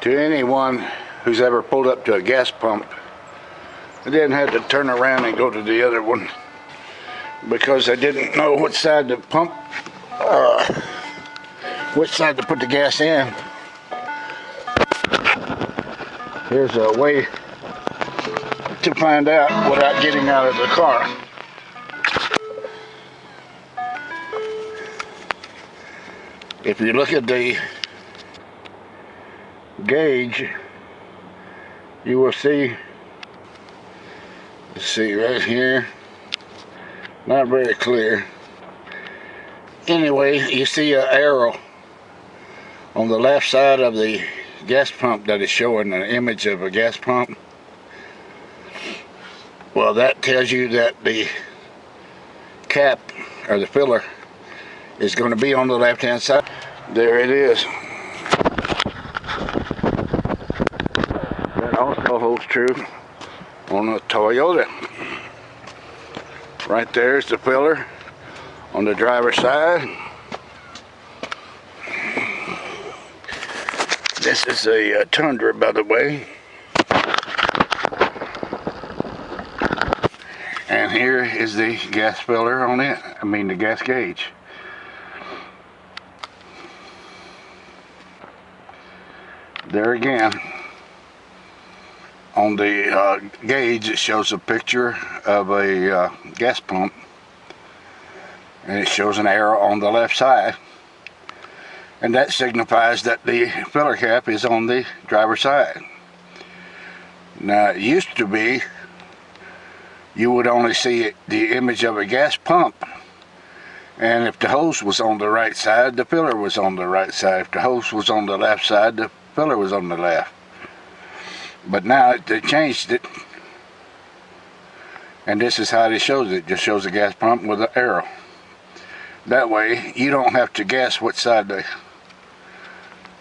To anyone who's ever pulled up to a gas pump and then had to turn around and go to the other one because they didn't know which side to pump, which side to put the gas in. Here's a way to find out without getting out of the car. If you look at the gauge, you will see, let's see right here, not very clear. Anyway, you see an arrow on the left side of the gas pump that is showing an image of a gas pump. Well, that tells you that the cap or the filler is going to be on the left hand side. There it is. That also holds true on a Toyota. Right there's the filler on the driver's side. This is a Tundra, by the way. And here is the gas filler on it. I mean the gas gauge. There again, on the gauge it shows a picture of a gas pump, and it shows an arrow on the left side, and that signifies that the filler cap is on the driver's side. Now it used to be you would only see the image of a gas pump, and if the hose was on the right side, the filler was on the right side. If the hose was on the left side, the filler was on the left. But now they changed it, and this is how it shows it. It just shows a gas pump with an arrow. That way you don't have to guess which side the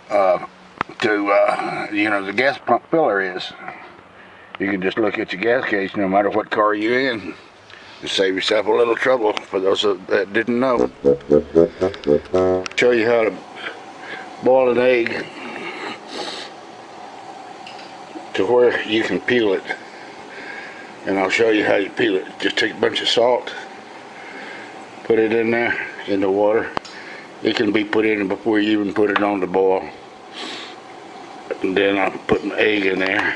the gas pump filler is. You can just look at your gas gauge no matter what car you're in and save yourself a little trouble for those that didn't know. Show you how to boil an egg to where you can peel it, and I'll show you how you peel it. Just take a bunch of salt, put it in there in the water. It can be put in before you even put it on the boil, and then I'll put an egg in there.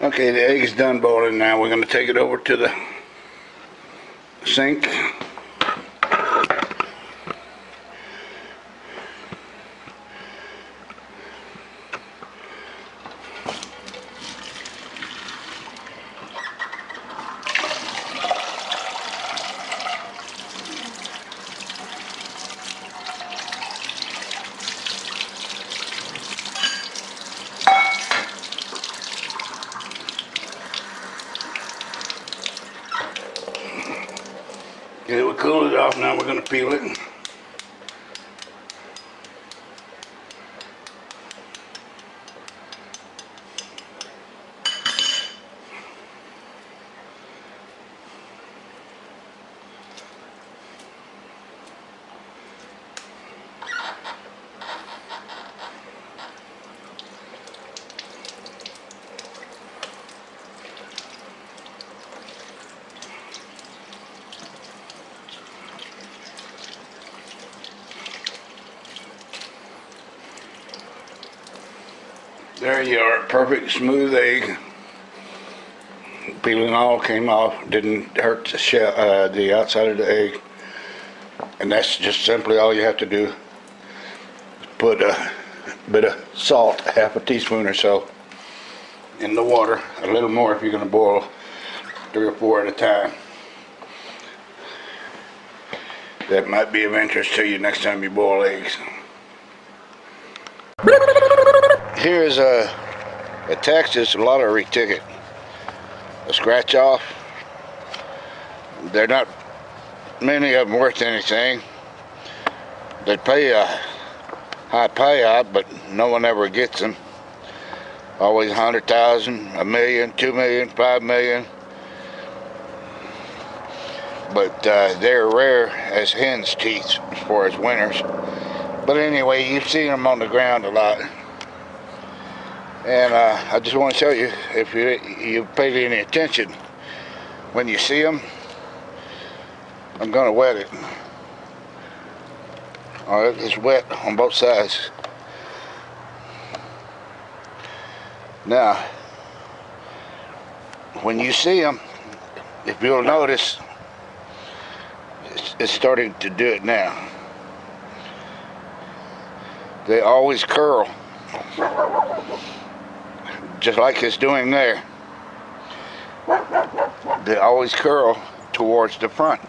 Okay, the egg is done boiling. Now we're going to take it over to the sink. Okay, we'll cool it off. Now we're going to peel it. There you are, perfect smooth egg. Peeling all came off, didn't hurt the shell, the outside of the egg. And that's just simply all you have to do. Put a bit of salt, half a teaspoon or so, in the water. A little more if you're going to boil 3 or 4 at a time. That might be of interest to you next time you boil eggs. Here's a Texas lottery ticket, a scratch off. They're not many of them worth anything. They pay a high payout, but no one ever gets them. Always 100,000, a million, 2 million, 5 million. But they're rare as hen's teeth as far as winners. But anyway, you've seen them on the ground a lot. And I just want to show you, if you paid any attention, when you see them, I'm going to wet it. Alright, it's wet on both sides. Now, when you see them, if you'll notice, it's starting to do it now. They always curl, just like it's doing there. They always curl towards the front.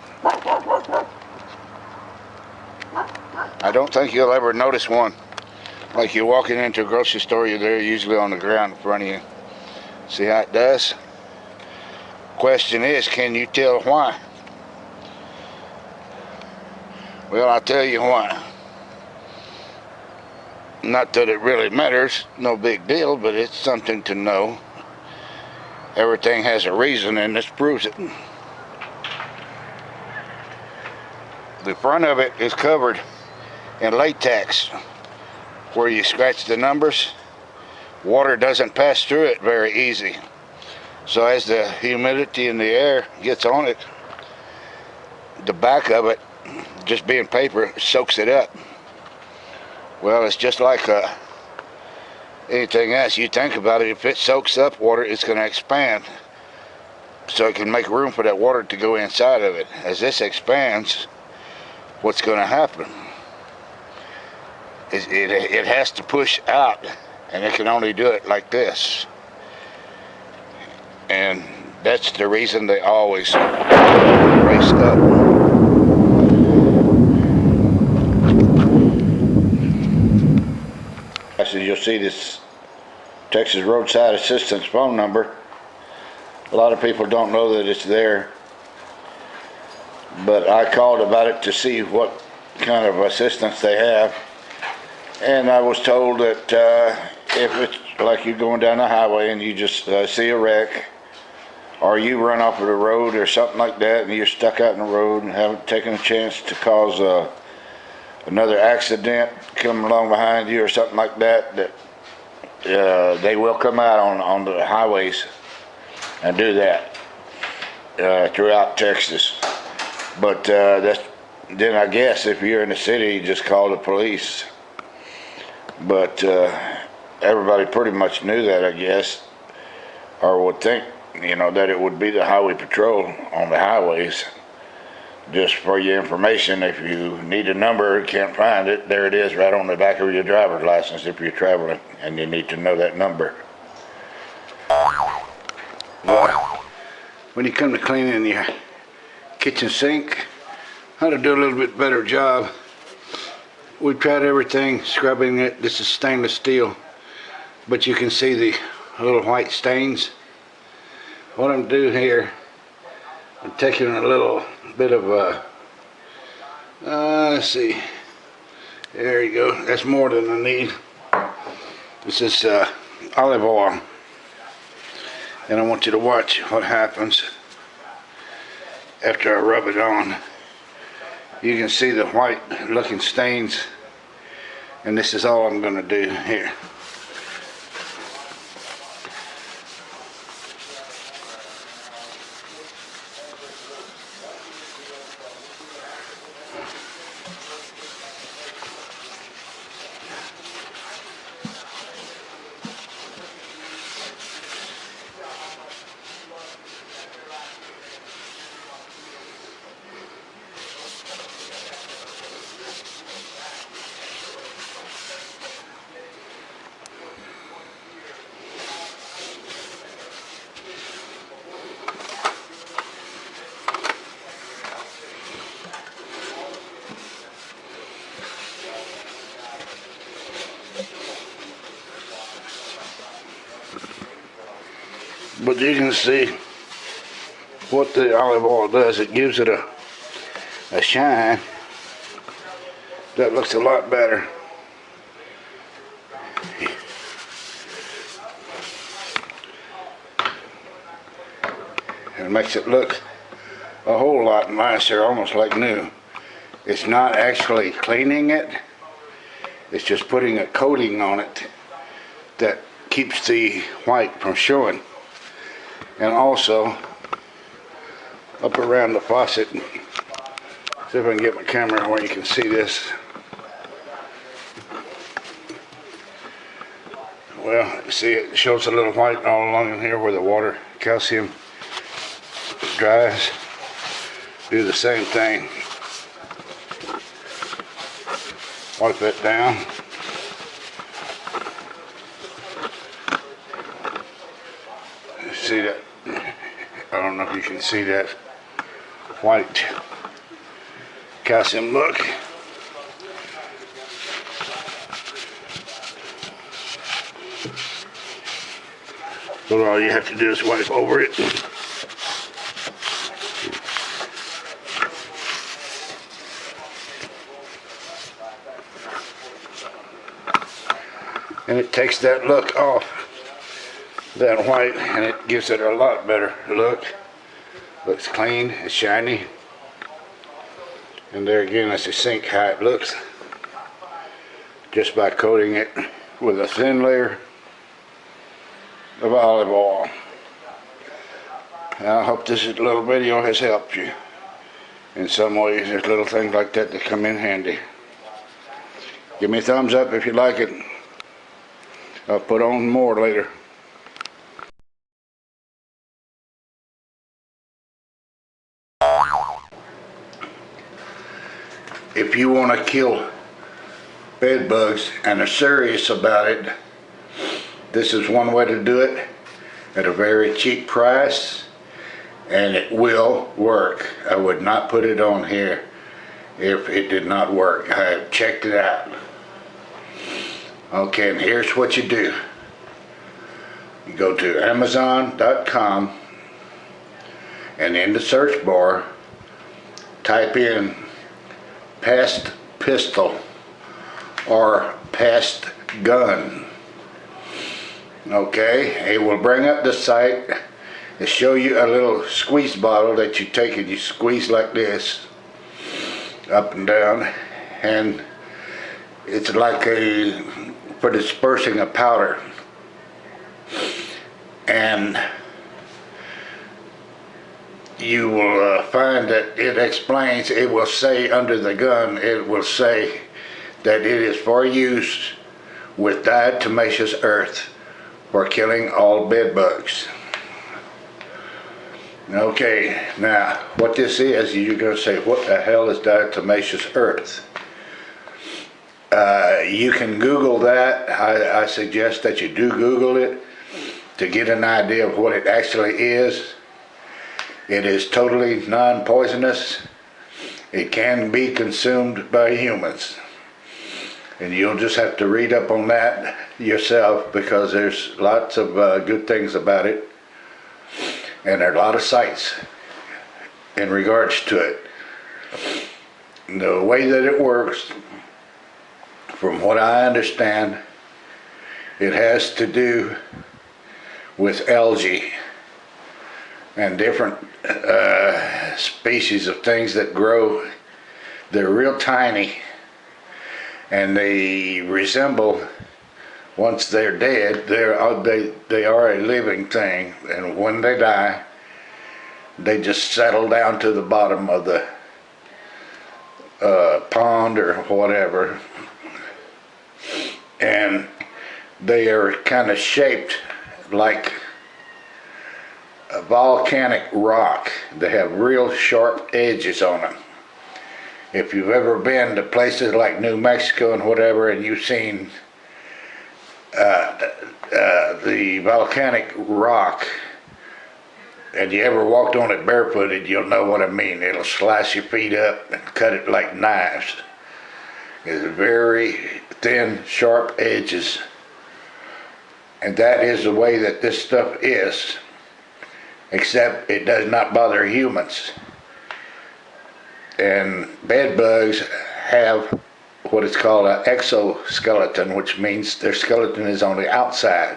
I don't think you'll ever notice one. Like you're walking into a grocery store, they're usually on the ground in front of you. See how it does? Question is, can you tell why? Well, I'll tell you why. Not that it really matters, no big deal, but it's something to know. Everything has a reason, and this proves it. The front of it is covered in latex. Where you scratch the numbers, water doesn't pass through it very easy. So as the humidity in the air gets on it, the back of it, just being paper, soaks it up. Well, it's just like anything else. You think about it, if it soaks up water, it's going to expand. So it can make room for that water to go inside of it. As this expands, what's going to happen? It has to push out, and it can only do it like this. And that's the reason they always race up. So you'll see this Texas Roadside Assistance phone number. A lot of people don't know that it's there, but I called about it to see what kind of assistance they have. And I was told that if it's like you're going down the highway and you just see a wreck, or you run off of the road or something like that, and you're stuck out in the road and haven't taken a chance to cause another accident coming along behind you or something like that, that they will come out on the highways and do that throughout Texas. But then I guess if you're in the city, you just call the police. But everybody pretty much knew that, I guess, or would think, that it would be the highway patrol on the highways. Just for your information, if you need a number, can't find it, there it is right on the back of your driver's license if you're traveling and you need to know that number. Well, when you come to cleaning your kitchen sink, how to do a little bit better job. We've tried everything, scrubbing it. This is stainless steel, but you can see the little white stains. What I'm doing here, I'm taking a little bit of let's see, there you go, that's more than I need. This is olive oil, and I want you to watch what happens after I rub it on. You can see the white looking stains, and this is all I'm going to do here. But you can see what the olive oil does. It gives it a shine that looks a lot better. It makes it look a whole lot nicer, almost like new. It's not actually cleaning it, it's just putting a coating on it that keeps the white from showing. And also up around the faucet, see if I can get my camera where you can see this. Well, you see it shows a little white all along in here where the water calcium dries. Do the same thing. Wipe that down. See that? I don't know if you can see that white calcium look. So all you have to do is wipe over it. And it takes that look off, that white, and it gives it a lot better look. Looks clean, it's shiny. And there again, that's the sink how it looks. Just by coating it with a thin layer of olive oil. And I hope this little video has helped you in some ways. There's little things like that that come in handy. Give me a thumbs up if you like it. I'll put on more later. If you want to kill bed bugs and are serious about it, this is one way to do it at a very cheap price, and it will work. I would not put it on here if it did not work. I have checked it out. Okay, and here's what you do. You go to Amazon.com and in the search bar type in pest pistol or pest gun. Okay, it will bring up the site and show you a little squeeze bottle that you take and you squeeze like this up and down, and it's like for dispersing a powder. And you will find that it explains, it will say under the gun, it will say that it is for use with diatomaceous earth for killing all bed bugs. Okay, now what this is, you're going to say, what the hell is diatomaceous earth? You can Google that. I suggest that you do Google it to get an idea of what it actually is. It is totally non-poisonous. It can be consumed by humans. And you'll just have to read up on that yourself, because there's lots of good things about it. And there are a lot of sites in regards to it. The way that it works, from what I understand, it has to do with algae and different species of things that grow. They're real tiny, and they resemble, once they're dead, they are a living thing, and when they die, they just settle down to the bottom of the pond or whatever, and they are kind of shaped like a volcanic rock. They have real sharp edges on them. If you've ever been to places like New Mexico and whatever, and you've seen the volcanic rock, and you ever walked on it barefooted, you'll know what I mean. It'll slice your feet up and cut it like knives. It's very thin, sharp edges. And that is the way that this stuff is, except it does not bother humans. And bed bugs have what is called an exoskeleton, which means their skeleton is on the outside,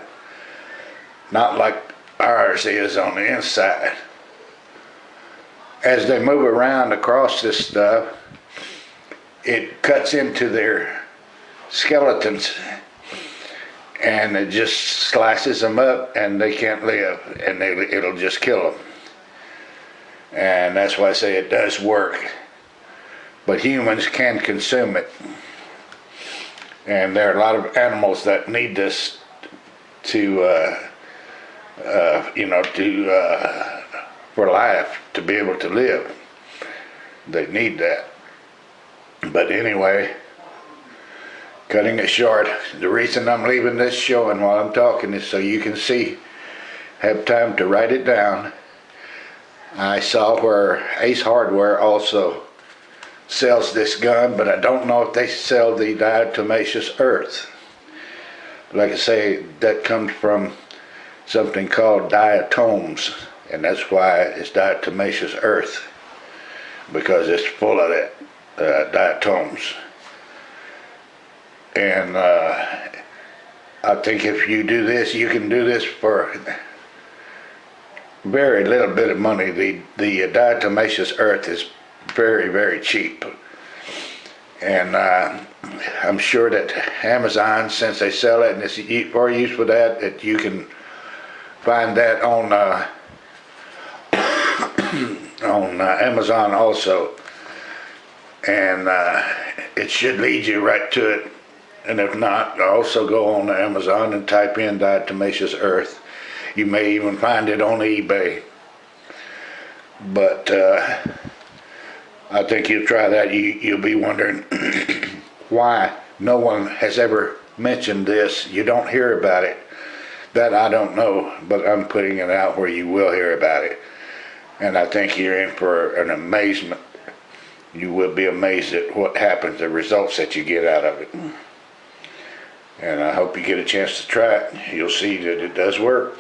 not like ours is on the inside. As they move around across this stuff, it cuts into their skeletons, and it just slices them up and they can't live, and it'll just kill them. And that's why I say it does work. But humans can consume it. And there are a lot of animals that need this to, for life, to be able to live. They need that. But anyway, cutting it short, the reason I'm leaving this showing while I'm talking is so you can see, have time to write it down. I saw where Ace Hardware also sells this gun, but I don't know if they sell the diatomaceous earth. Like I say, that comes from something called diatoms, and that's why it's diatomaceous earth, because it's full of that diatoms. And I think if you do this, you can do this for very little bit of money. The diatomaceous earth is very, very cheap. And I'm sure that Amazon, since they sell it and it's for use for that, that you can find that on on Amazon also. And it should lead you right to it. And if not, also go on Amazon and type in diatomaceous earth. You may even find it on eBay. But I think you'll try that. You'll be wondering why no one has ever mentioned this. You don't hear about it. That I don't know, but I'm putting it out where you will hear about it. And I think you're in for an amazement. You will be amazed at what happens, the results that you get out of it. And I hope you get a chance to try it. You'll see that it does work.